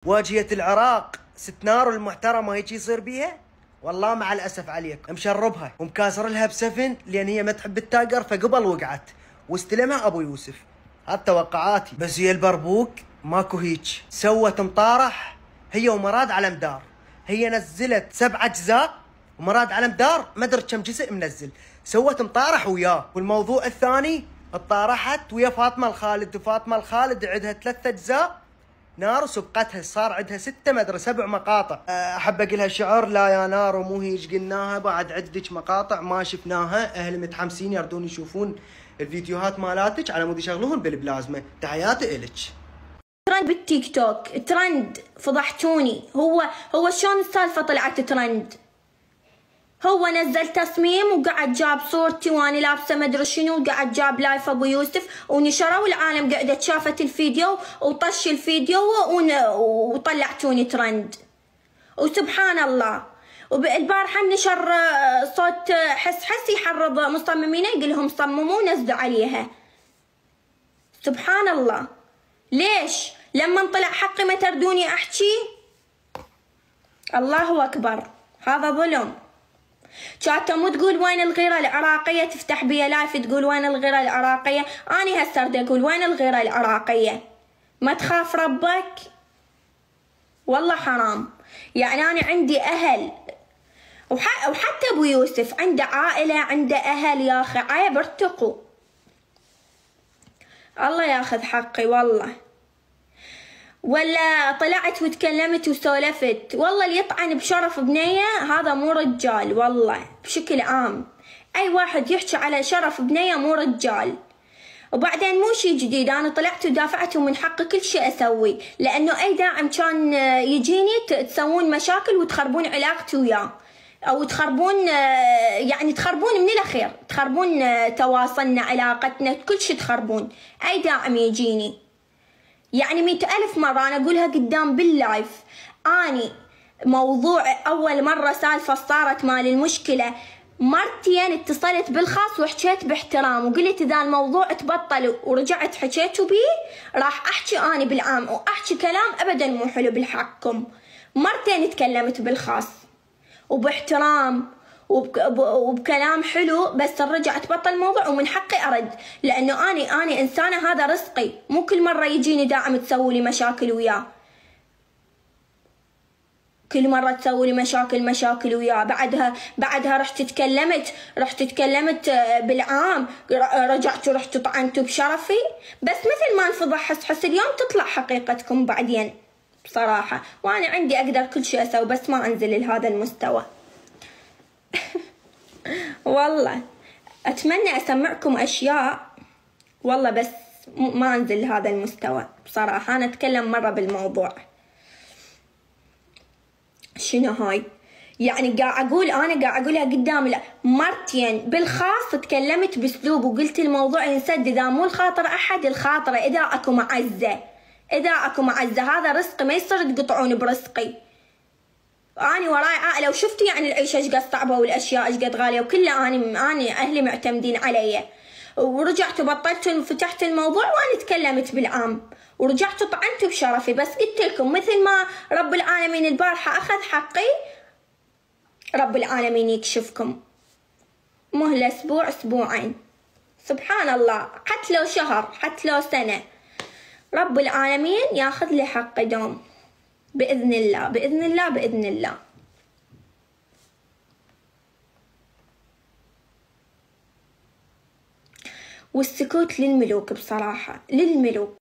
واجهة العراق ست نار المحترمة هيك يصير بيها؟ والله مع الأسف عليك مشربها ومكاسر لها بسفن لأن هي ما تحب التاجر فقبل وقعت واستلمها أبو يوسف. هاد توقعاتي. بس هي البربوك ماكو هيك، سوت مطارح هي ومراد على مدار. هي نزلت 7 أجزاء ومراد على مدار ما ادري كم جزء منزل، سوت مطارح وياه. والموضوع الثاني اطارحت ويا فاطمة الخالد، وفاطمة الخالد عندها 3 أجزاء نار وسبقتها صار عندها 6 ما ادري 7 مقاطع. احب اقولها شعر لا يا نار ومو هيج قلناها، بعد عندك مقاطع ما شفناها. اهل متحمسين يردون يشوفون الفيديوهات مالاتك على مود يشغلوهن بالبلازما. تحياتي الك. ترند بالتيك توك، ترند فضحتوني. هو شلون السالفه طلعت ترند؟ هو نزل تصميم وقعد جاب صورتي وانا لابسه مدري شنو، وقعد جاب لايف ابو يوسف ونشره والعالم قعدت شافت الفيديو وطش الفيديو وطلعتوني ترند. وسبحان الله البارحه نشر صوت حس يحرض مصممين يقول لهم صمموا ونزلوا عليها. سبحان الله، ليش لما طلع حقي ما تردوني احكي؟ الله اكبر، هذا ظلم. كانت مو تقول وين الغيرة العراقية، تفتح بيا لايف تقول وين الغيرة العراقية. أنا هسه اريد اقول وين الغيرة العراقية؟ ما تخاف ربك؟ والله حرام. يعني أنا عندي أهل وحتى أبو يوسف عنده عائلة، عنده أهل، يا أخي عيب ارتقوا. الله ياخذ حقي والله. ولا طلعت وتكلمت وسولفت، والله اللي يطعن بشرف بنية هذا مو رجال. والله بشكل عام اي واحد يحكي على شرف بنية مو رجال. وبعدين مو شي جديد، انا طلعت ودافعت ومن حقي كل شيء اسوي، لانه اي داعم كان يجيني تسوون مشاكل وتخربون علاقتي وياه، او تخربون يعني تخربون من الاخير، تخربون تواصلنا علاقتنا كل شيء تخربون. اي داعم يجيني يعني 100,000 مرة أنا أقولها قدام باللايف. أني موضوع أول مرة سالفة صارت مال المشكلة مرتين اتصلت بالخاص وحكيت باحترام وقلت إذا الموضوع تبطل ورجعت حكيتوا بيه راح أحكي أني بالعام وأحكي كلام أبدا مو حلو بالحقكم. مرتين تكلمت بالخاص وباحترام وبكلام حلو، بس رجع تبطل الموضوع ومن حقي ارد، لانه اني انسانه، هذا رزقي. مو كل مره يجيني داعم تسوي لي مشاكل وياه، كل مره تسوي لي مشاكل وياه. بعدها رحت تكلمت بالعام، رجعت ورحت طعنت بشرفي. بس مثل ما انفضح حس اليوم تطلع حقيقتكم بعدين بصراحه. وانا عندي اقدر كل شيء اسوي بس ما انزل لهذا المستوى. والله أتمنى أسمعكم أشياء والله، بس ما أنزل لهذا المستوى بصراحة. أنا أتكلم مرة بالموضوع. شنو هاي؟ يعني قاعد أقولها قدام مرتين بالخاص تكلمت بأسلوب وقلت الموضوع ينسد. إذا مو الخاطر أحد الخاطر إذا أكو معزة، هذا رزقي ما يصير تقطعون برزقي. أنا وراي عائلة وشفتوا يعني العيشة ايش قد صعبة والأشياء ايش قد غالية، وكلها أنا أهلي معتمدين علي. ورجعت وبطلت وفتحت الموضوع وأنا تكلمت بالعام ورجعت طعنت بشرفي. بس قلت لكم مثل ما رب العالمين البارحة أخذ حقي، رب العالمين يكشفكم. مهلة أسبوع أسبوعين، سبحان الله، حتى لو شهر حتى لو سنة، رب العالمين ياخذ لي حقي دوم بإذن الله بإذن الله بإذن الله. والسكوت للملوك بصراحة، للملوك.